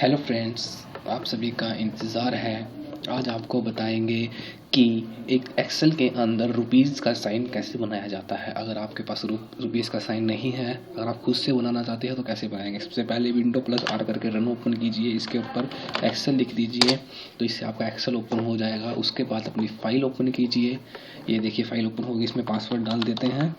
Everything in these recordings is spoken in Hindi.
हेलो फ्रेंड्स, आप सभी का इंतज़ार है। आज आपको बताएंगे कि एक एक्सेल के अंदर रुपीज़ का साइन कैसे बनाया जाता है। अगर आपके पास रुपीज़ का साइन नहीं है, अगर आप खुद से बनाना चाहते हैं तो कैसे बनाएंगे। सबसे पहले विंडो प्लस आर करके रन ओपन कीजिए, इसके ऊपर एक्सेल लिख दीजिए तो इससे आपका एक्सेल ओपन हो जाएगा। उसके बाद अपनी फ़ाइल ओपन कीजिए। ये देखिए फ़ाइल ओपन होगी, इसमें पासवर्ड डाल देते हैं।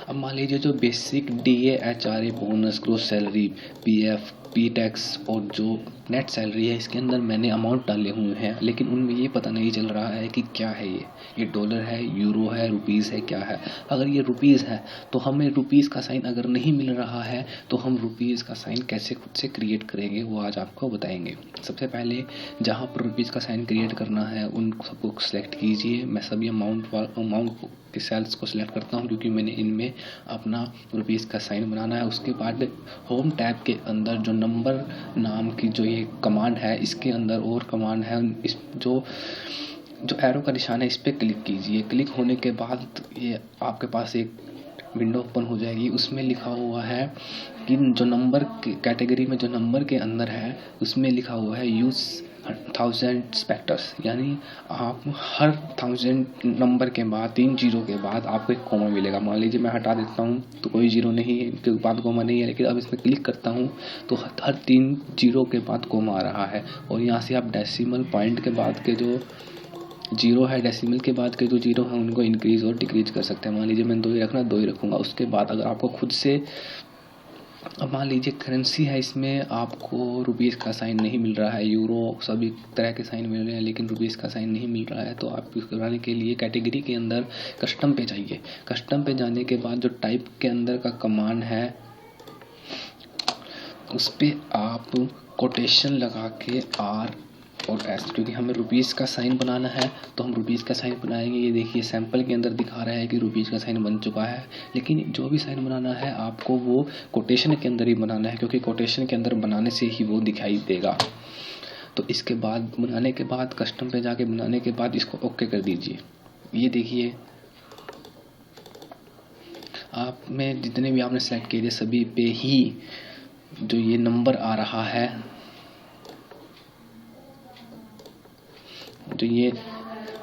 अब मान लीजिए जो basic DA HRA bonus gross salary PF P tax और जो नेट सैलरी है, इसके अंदर मैंने अमाउंट डाले हुए हैं, लेकिन उनमें ये पता नहीं चल रहा है कि क्या है ये डॉलर है, यूरो है, रुपीज़ है, क्या है। अगर ये रुपीज़ है तो हमें रुपीज़ का साइन अगर नहीं मिल रहा है तो हम रुपीज़ का साइन कैसे खुद से क्रिएट करेंगे, वो आज आपको बताएंगे। सबसे पहले जहाँ पर रुपीज़ का साइन क्रिएट करना है उन सबको सेलेक्ट कीजिए। मैं सभी अमाउंट के सेल्स को सिलेक्ट करता हूँ क्योंकि मैंने इनमें अपना रुपीज़ का साइन बनाना है। उसके बाद होम टैब के अंदर जो नंबर नाम की जो ये कमांड है, इसके अंदर और कमांड है, इस जो एरो का निशान है इस पर क्लिक कीजिए। क्लिक होने के बाद ये आपके पास एक विंडो ओपन हो जाएगी। उसमें लिखा हुआ है कि जो नंबर कैटेगरी में जो नंबर के अंदर है उसमें लिखा हुआ है यूज़ 1000 स्पेक्टर्स, यानी आप हर 1000 नंबर के बाद 3 जीरो के बाद आपको एक कॉमा मिलेगा। मान लीजिए मैं हटा देता हूँ तो कोई जीरो नहीं है, इनके बाद कॉमा नहीं है, लेकिन अब इसमें क्लिक करता हूँ तो हर 3 जीरो के बाद कॉमा आ रहा है। और यहाँ से आप डेसिमल पॉइंट के बाद के जो जीरो है, डेसिमल के बाद के जो जीरो है उनको इंक्रीज और डिक्रीज कर सकते हैं। मान लीजिए मैं 2 ही रखना, 2 ही रखूँगा। उसके बाद अगर आपको खुद से, अब मान लीजिए करेंसी है, इसमें आपको रुपीज़ का साइन नहीं मिल रहा है, यूरो सभी तरह के साइन मिल रहे हैं लेकिन रुपीज़ का साइन नहीं मिल रहा है, तो आप कराने के लिए कैटेगरी के अंदर कस्टम पे जाइए। कस्टम पे जाने के बाद जो टाइप के अंदर का कमांड है उस पर आप कोटेशन लगा के R और S, क्योंकि हमें रुपीज़ का साइन बनाना है तो हम रुपीज़ का साइन बनाएंगे। ये देखिए सैंपल के अंदर दिखा रहा है कि रुपीज़ का साइन बन चुका है, लेकिन जो भी साइन बनाना है आपको वो कोटेशन के अंदर ही बनाना है, क्योंकि कोटेशन के अंदर बनाने से ही वो दिखाई देगा। तो इसके बाद बनाने के बाद कस्टम पे जाके बनाने के बाद इसको ओके कर दीजिए। ये देखिए आप में जितने भी आपने सेलेक्ट किए थे सभी पे ही जो ये नंबर आ रहा है, तो ये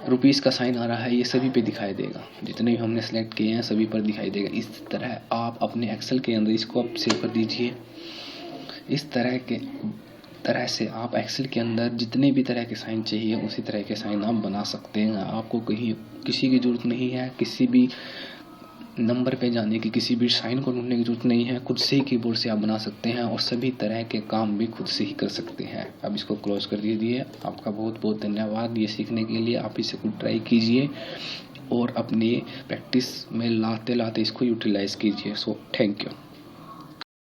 रुपीज़ का साइन आ रहा है, ये सभी पे दिखाई देगा। जितने भी हमने सेलेक्ट किए हैं सभी पर दिखाई देगा। इस तरह आप अपने एक्सेल के अंदर इसको आप सेव कर दीजिए। इस तरह से आप एक्सेल के अंदर जितने भी तरह के साइन चाहिए उसी तरह के साइन आप बना सकते हैं। आपको कहीं किसी की ज़रूरत नहीं है, किसी भी नंबर पे जाने की, किसी भी साइन को ढूंढने की जरूरत नहीं है। खुद से ही कीबोर्ड से आप बना सकते हैं और सभी तरह के काम भी खुद से ही कर सकते हैं। अब इसको क्लोज कर दीजिए। आपका बहुत बहुत धन्यवाद ये सीखने के लिए। आप इसे खुद ट्राई कीजिए और अपनी प्रैक्टिस में लाते लाते इसको यूटिलाइज कीजिए। So thank you.